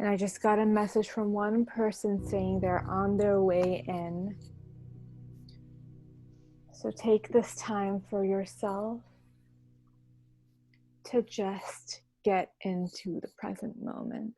And I just got a message from one person saying they're on their way in. So take this time for yourself to just get into the present moment.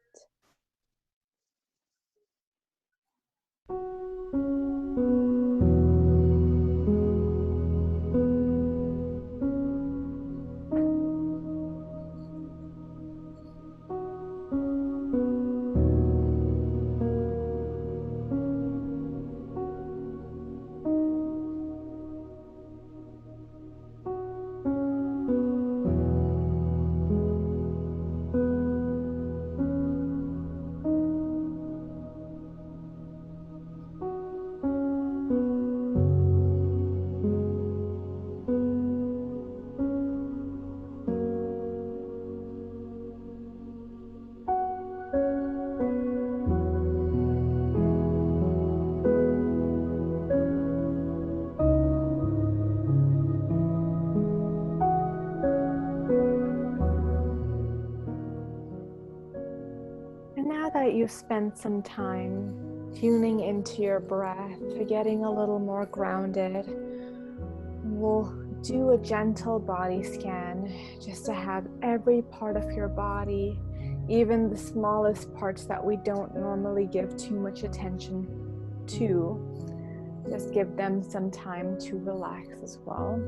And now that you've spent some time tuning into your breath, getting a little more grounded, we'll do a gentle body scan just to have every part of your body, even the smallest parts that we don't normally give too much attention to, just give them some time to relax as well.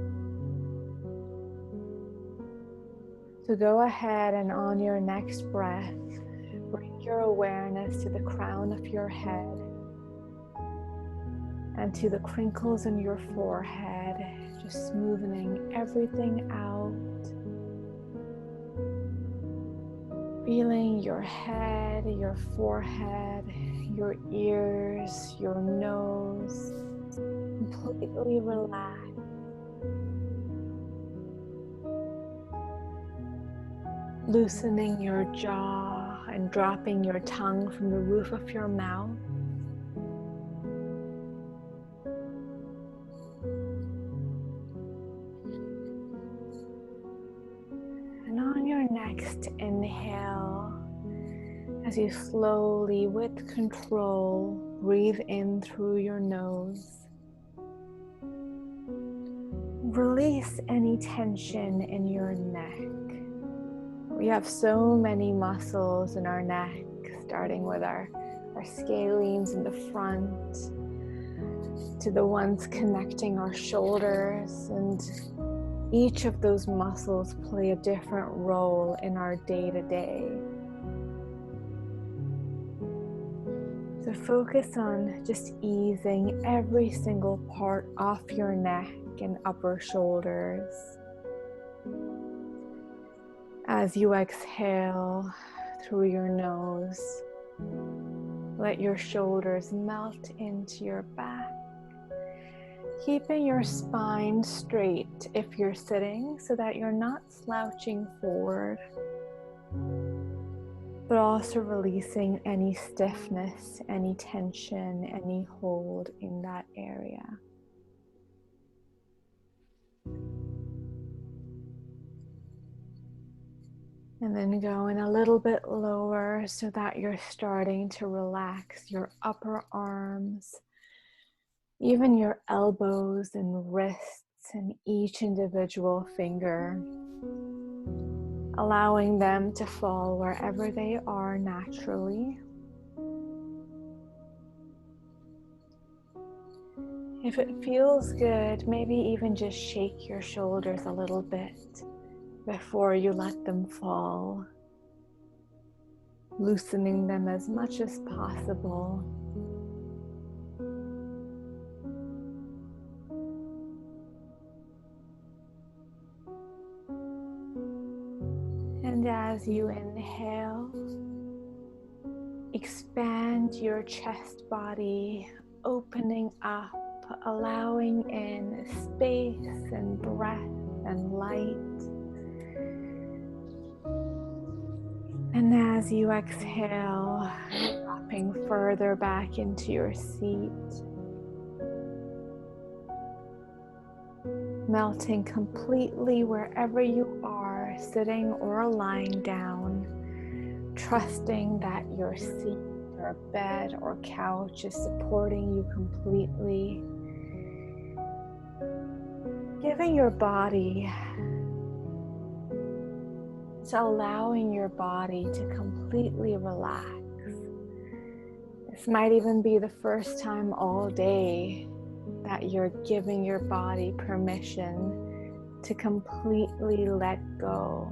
So go ahead and on your next breath, bring your awareness to the crown of your head and to the crinkles in your forehead, just smoothing everything out. Feeling your head, your forehead, your ears, your nose, completely relaxed. Loosening your jaw and dropping your tongue from the roof of your mouth. And on your next inhale, as you slowly, with control, breathe in through your nose. Release any tension in your neck. We have so many muscles in our neck, starting with our scalenes in the front, to the ones connecting our shoulders, and each of those muscles play a different role in our day-to-day. So focus on just easing every single part off your neck and upper shoulders. As you exhale through your nose, let your shoulders melt into your back, keeping your spine straight if you're sitting so that you're not slouching forward, but also releasing any stiffness, any tension, any hold in that area. And then going a little bit lower so that you're starting to relax your upper arms, even your elbows and wrists and each individual finger, allowing them to fall wherever they are naturally. If it feels good, maybe even just shake your shoulders a little bit before you let them fall, loosening them as much as possible. And as you inhale, expand your chest body, opening up, allowing in space and breath and light. And as you exhale, dropping further back into your seat, melting completely wherever you are, sitting or lying down, trusting that your seat or bed or couch is supporting you completely. Giving your body, so allowing your body to completely relax. This might even be the first time all day that you're giving your body permission to completely let go.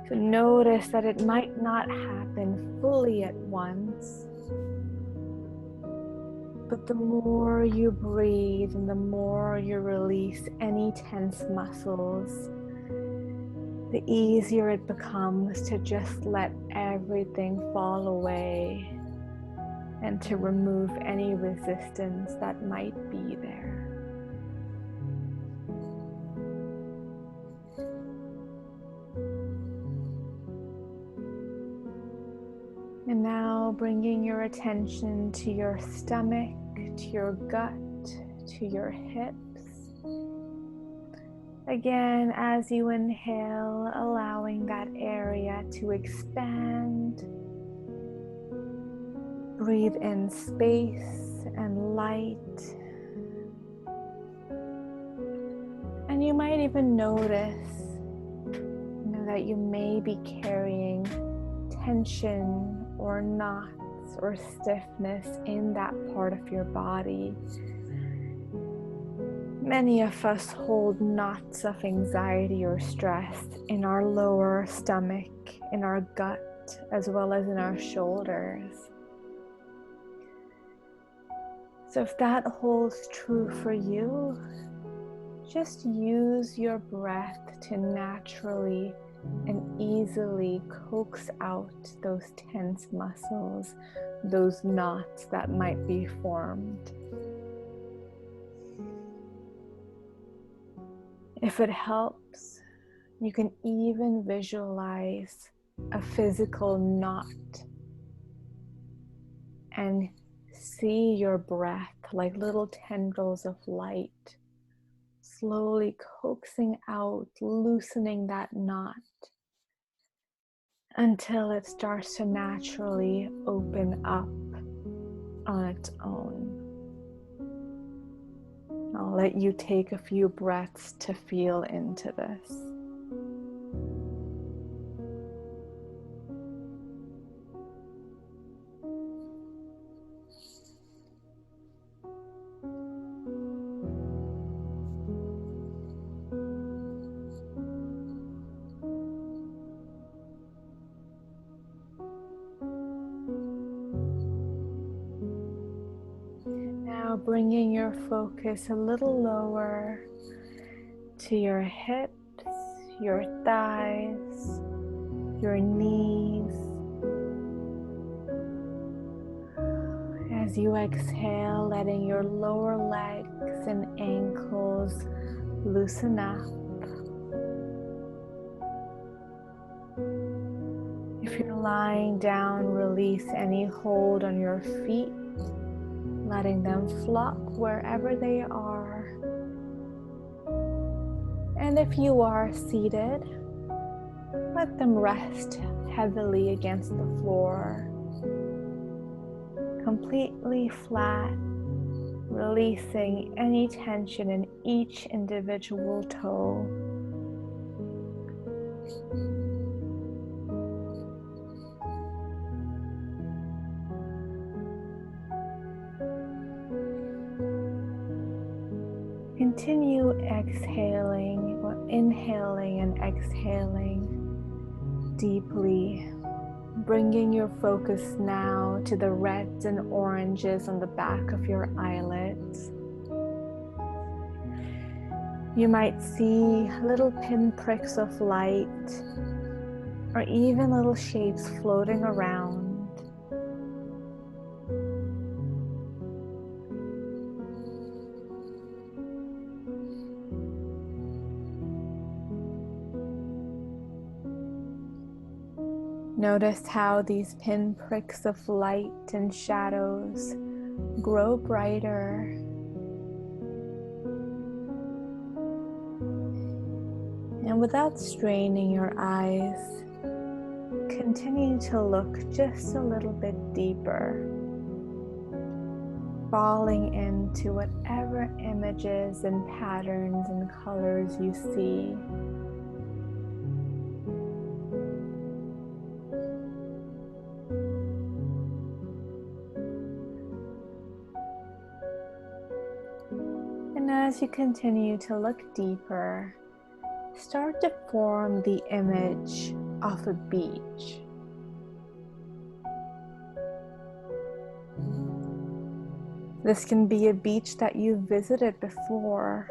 So notice that it might not happen fully at once, but the more you breathe and the more you release any tense muscles, the easier it becomes to just let everything fall away and to remove any resistance that might be there. And now bringing your attention to your stomach, to your gut, to your hips. Again, as you inhale, allowing that area to expand. Breathe in space and light. And you might even notice, that you may be carrying tension or knots or stiffness in that part of your body. Many of us hold knots of anxiety or stress in our lower stomach, in our gut, as well as in our shoulders. So if that holds true for you, just use your breath to naturally and easily coax out those tense muscles, those knots that might be formed. If it helps, you can even visualize a physical knot and see your breath like little tendrils of light, slowly coaxing out, loosening that knot until it starts to naturally open up on its own. I'll let you take a few breaths to feel into this. Now bringing your focus a little lower to your hips, your thighs, your knees. As you exhale, letting your lower legs and ankles loosen up. If you're lying down, release any hold on your feet, letting them flop wherever they are. And if you are seated, let them rest heavily against the floor, completely flat, releasing any tension in each individual toe. Continue exhaling or inhaling and exhaling deeply, bringing your focus now to the reds and oranges on the back of your eyelids. You might see little pinpricks of light or even little shapes floating around. Notice how these pinpricks of light and shadows grow brighter. And without straining your eyes, continue to look just a little bit deeper, falling into whatever images and patterns and colors you see. And as you continue to look deeper, start to form the image of a beach. This can be a beach that you've visited before,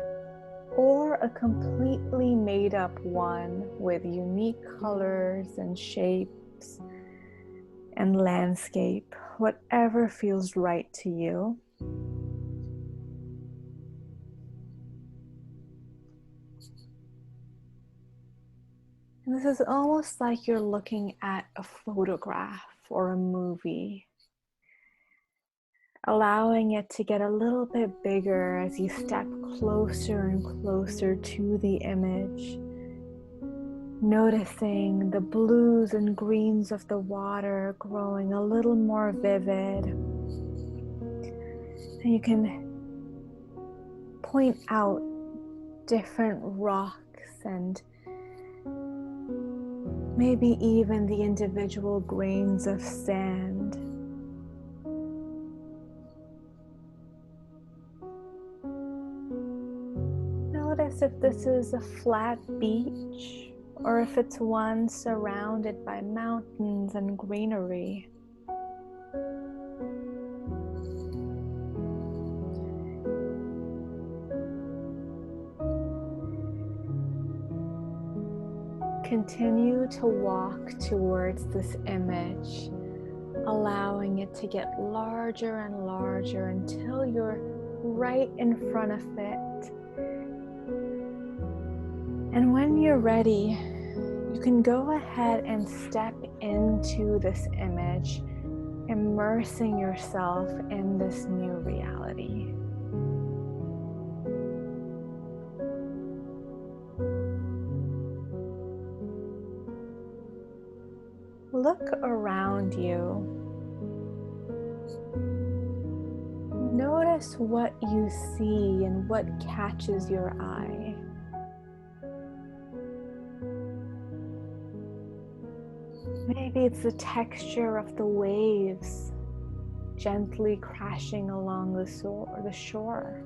or a completely made up one with unique colors and shapes and landscape, whatever feels right to you. And this is almost like you're looking at a photograph or a movie, allowing it to get a little bit bigger as you step closer and closer to the image, noticing the blues and greens of the water growing a little more vivid. And you can point out different rocks and maybe even the individual grains of sand. Notice if this is a flat beach or if it's one surrounded by mountains and greenery. Continue to walk towards this image, allowing it to get larger and larger until you're right in front of it. And when you're ready, you can go ahead and step into this image, immersing yourself in this new reality. Look around you. Notice what you see and what catches your eye. Maybe it's the texture of the waves gently crashing along the shore.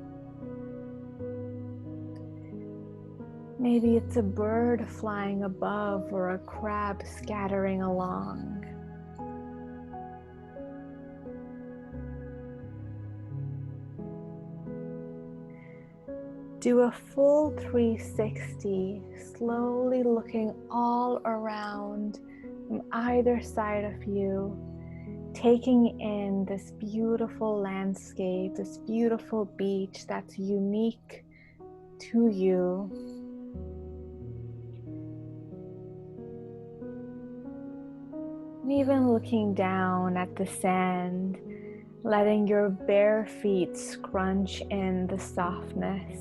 Maybe it's a bird flying above or a crab scattering along. Do a full 360, slowly looking all around from either side of you, taking in this beautiful landscape, this beautiful beach that's unique to you. And even looking down at the sand, letting your bare feet scrunch in the softness.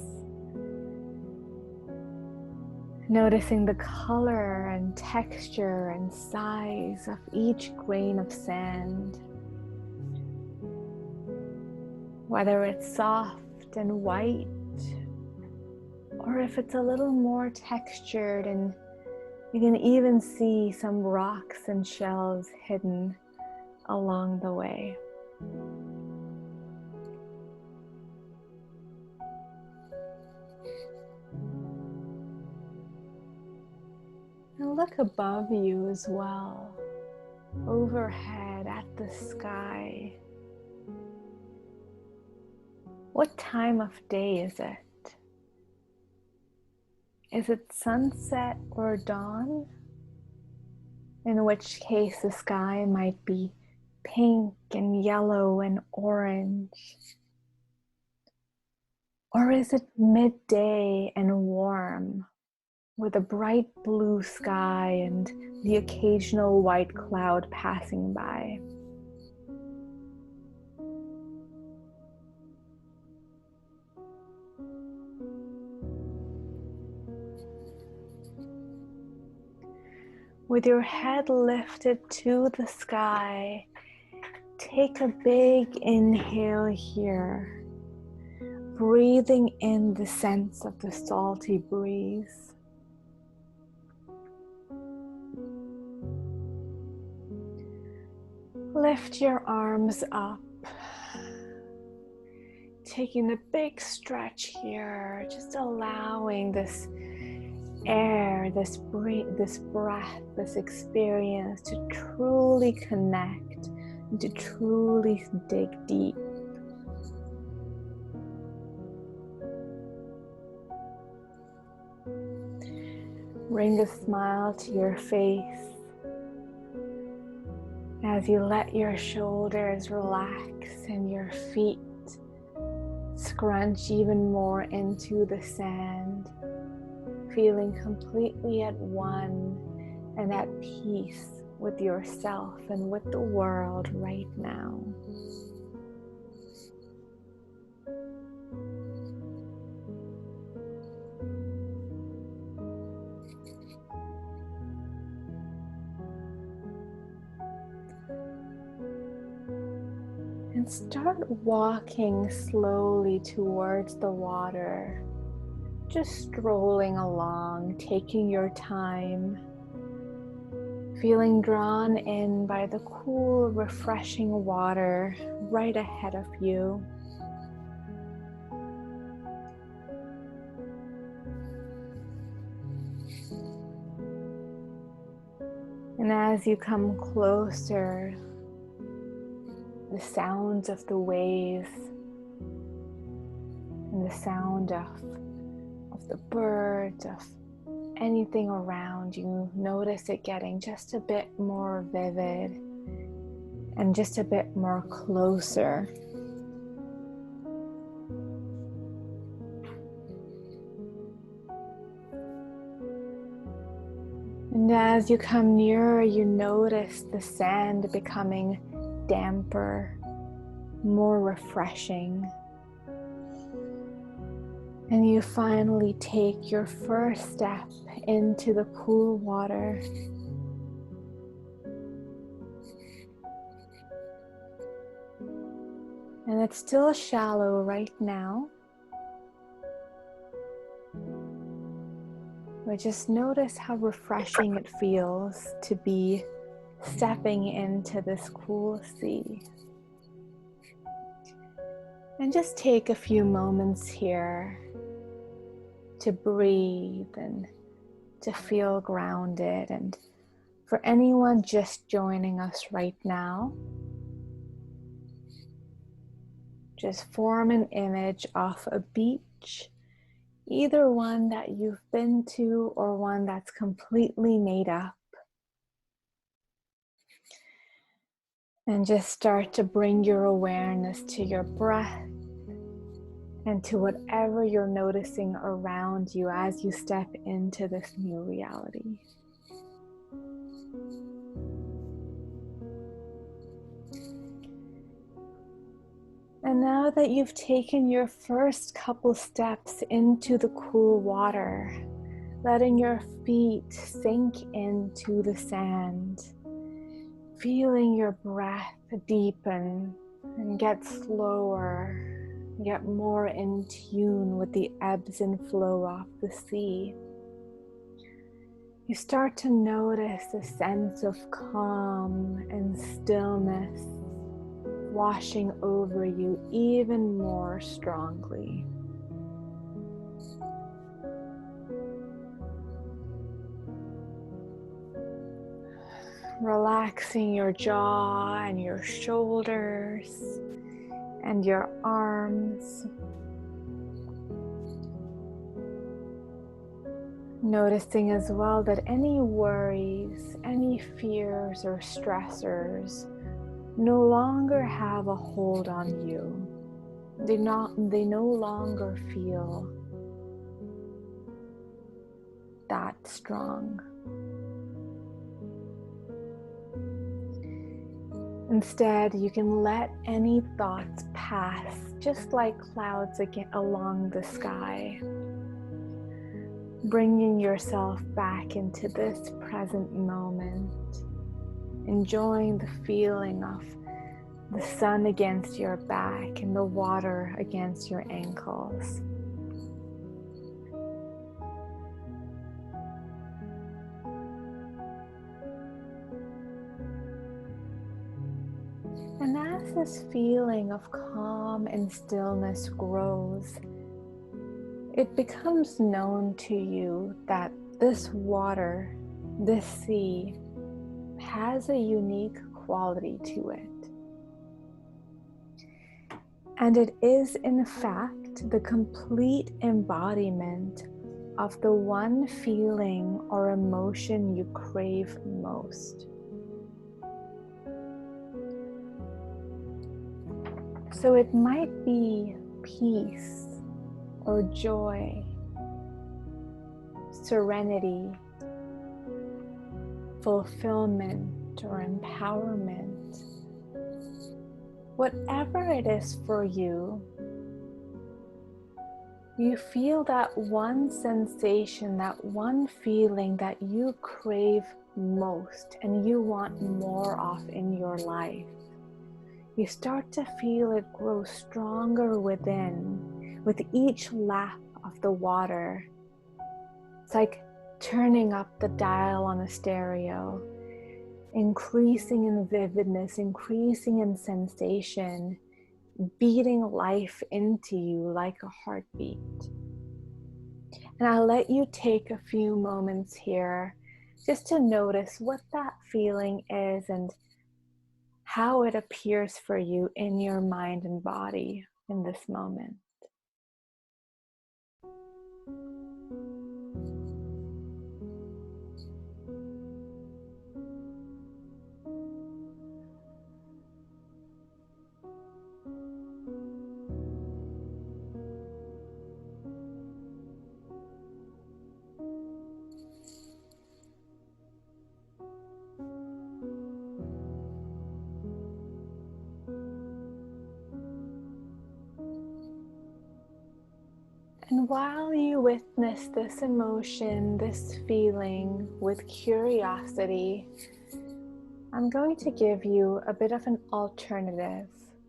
Noticing the color and texture and size of each grain of sand. Whether it's soft and white, or if it's a little more textured and you can even see some rocks and shells hidden along the way. And look above you as well, overhead at the sky. What time of day is it? Is it sunset or dawn? In which case the sky might be pink and yellow and orange. Or is it midday and warm, with a bright blue sky and the occasional white cloud passing by? With your head lifted to the sky, take a big inhale here, breathing in the sense of the salty breeze. Lift your arms up, taking a big stretch here, just allowing this air, this breath, this experience to truly connect, and to truly dig deep. Bring a smile to your face as you let your shoulders relax and your feet scrunch even more into the sand, feeling completely at one and at peace with yourself and with the world right now. And start walking slowly towards the water, just strolling along, taking your time, feeling drawn in by the cool, refreshing water right ahead of you. And as you come closer, the sounds of the waves and the sound of the birds, of anything around you, notice it getting just a bit more vivid and just a bit more closer. And as you come nearer, you notice the sand becoming damper, more refreshing. And you finally take your first step into the cool water. And it's still shallow right now. But just notice how refreshing it feels to be stepping into this cool sea. And just take a few moments here to breathe and to feel grounded. And for anyone just joining us right now, just form an image of a beach, either one that you've been to or one that's completely made up. And just start to bring your awareness to your breath and to whatever you're noticing around you as you step into this new reality. And now that you've taken your first couple steps into the cool water, letting your feet sink into the sand, feeling your breath deepen and get slower, get more in tune with the ebbs and flow of the sea. You start to notice a sense of calm and stillness washing over you even more strongly. Relaxing your jaw and your shoulders and your arms. Noticing as well that any worries, any fears or stressors no longer have a hold on you. They no longer feel that strong. Instead, you can let any thoughts pass just like clouds along the sky. bringing yourself back into this present moment, enjoying the feeling of the sun against your back and the water against your ankles. And as this feeling of calm and stillness grows, it becomes known to you that this water, this sea, has a unique quality to it. And it is, in fact, the complete embodiment of the one feeling or emotion you crave most. So it might be peace or joy, serenity, fulfillment or empowerment. Whatever it is for you, you feel that one sensation, that one feeling that you crave most and you want more of in your life. You start to feel it grow stronger within with each lap of the water. It's like turning up the dial on a stereo, increasing in vividness, increasing in sensation, beating life into you like a heartbeat. And I'll let you take a few moments here just to notice what that feeling is and how it appears for you in your mind and body in this moment. And while you witness this emotion, this feeling with curiosity, I'm going to give you a bit of an alternative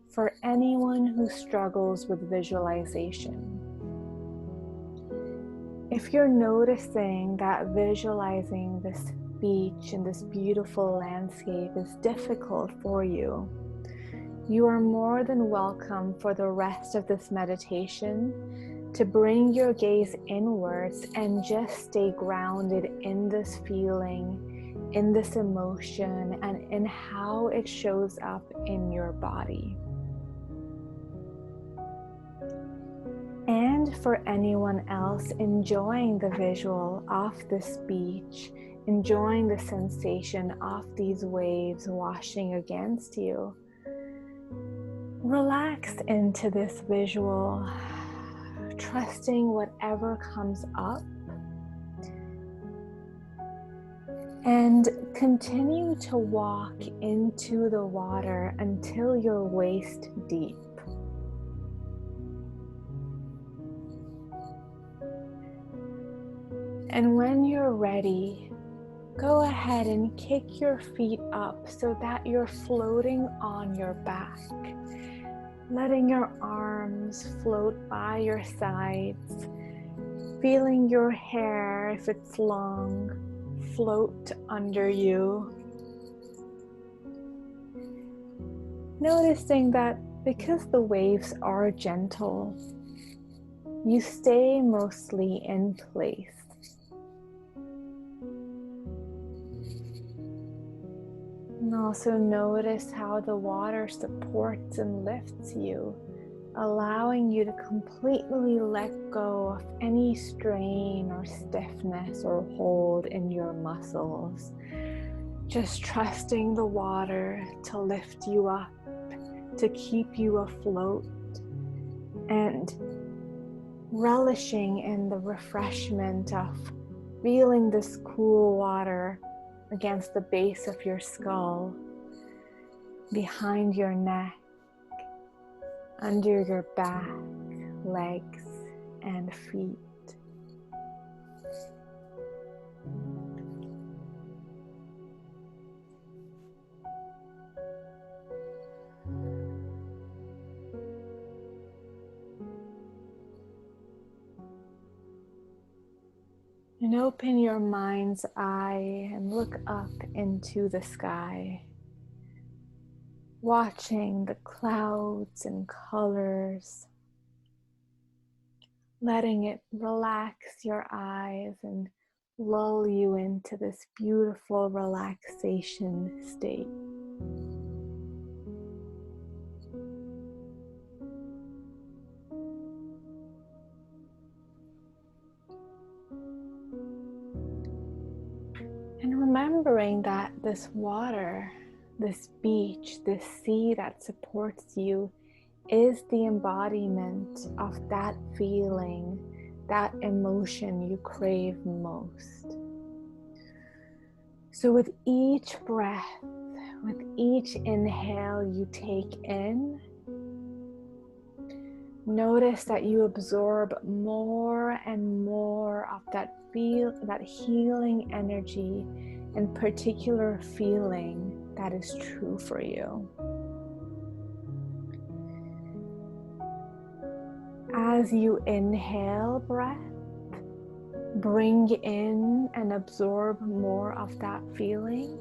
for anyone who struggles with visualization. If you're noticing that visualizing this beach and this beautiful landscape is difficult for you, you are more than welcome for the rest of this meditation to bring your gaze inwards and just stay grounded in this feeling, in this emotion, and in how it shows up in your body. And for anyone else enjoying the visual of this beach, enjoying the sensation of these waves washing against you, relax into this visual, trusting whatever comes up, and continue to walk into the water until you're waist deep. And when you're ready, go ahead and kick your feet up so that you're floating on your back, letting your arms float by your sides, feeling your hair, if it's long, float under you. Noticing that because the waves are gentle, you stay mostly in place. And also notice how the water supports and lifts you, allowing you to completely let go of any strain or stiffness or hold in your muscles. Just trusting the water to lift you up, to keep you afloat, and relishing in the refreshment of feeling this cool water against the base of your skull, behind your neck, under your back, legs, and feet. And open your mind's eye and look up into the sky, watching the clouds and colors, letting it relax your eyes and lull you into this beautiful relaxation state. And remembering that this water, this beach, this sea that supports you is the embodiment of that feeling, that emotion you crave most. So with each breath, with each inhale you take in, notice that you absorb more and more of that healing energy and particular feeling that is true for you. As you inhale breath, bring in and absorb more of that feeling.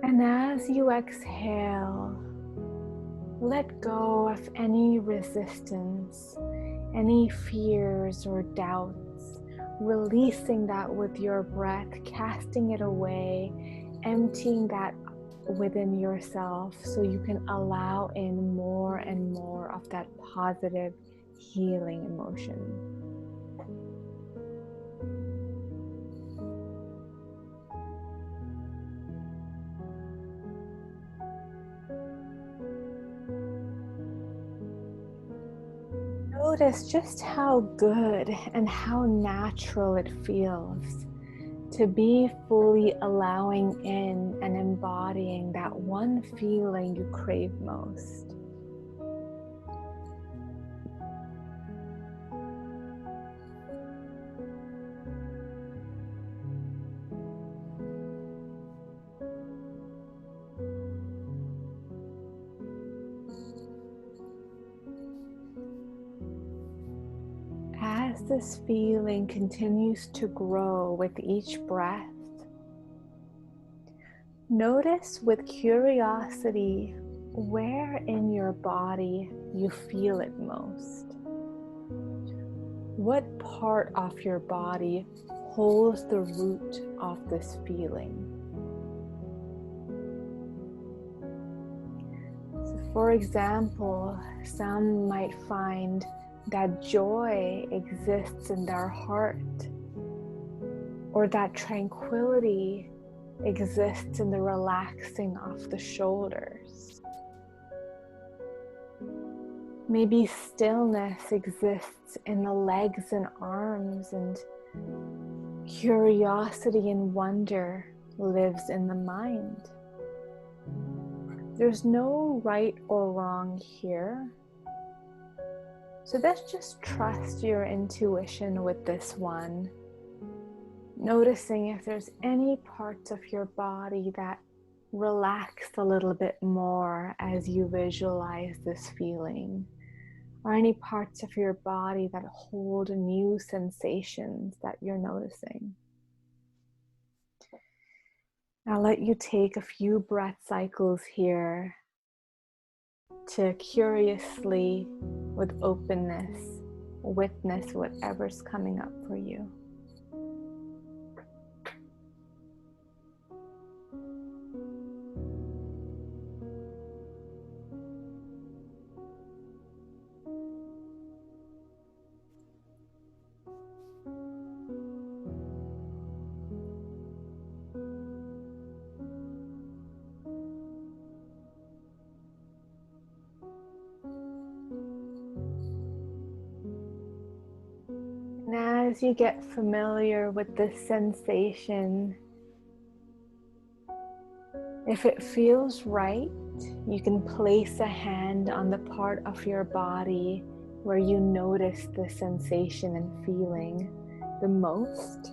And as you exhale, let go of any resistance, any fears or doubts, releasing that with your breath, casting it away, emptying that within yourself so you can allow in more and more of that positive healing emotion. Notice just how good and how natural it feels to be fully allowing in and embodying that one feeling you crave most. As this feeling continues to grow with each breath, notice with curiosity where in your body you feel it most. What part of your body holds the root of this feeling? So for example, some might find that joy exists in their heart, or that tranquility exists in the relaxing of the shoulders. Maybe stillness exists in the legs and arms, and curiosity and wonder lives in the mind. There's no right or wrong here. So let's just trust your intuition with this one. Noticing if there's any parts of your body that relax a little bit more as you visualize this feeling, or any parts of your body that hold new sensations that you're noticing. I'll let you take a few breath cycles here to curiously, with openness, witness whatever's coming up for you. And as you get familiar with this sensation, if it feels right, you can place a hand on the part of your body where you notice the sensation and feeling the most.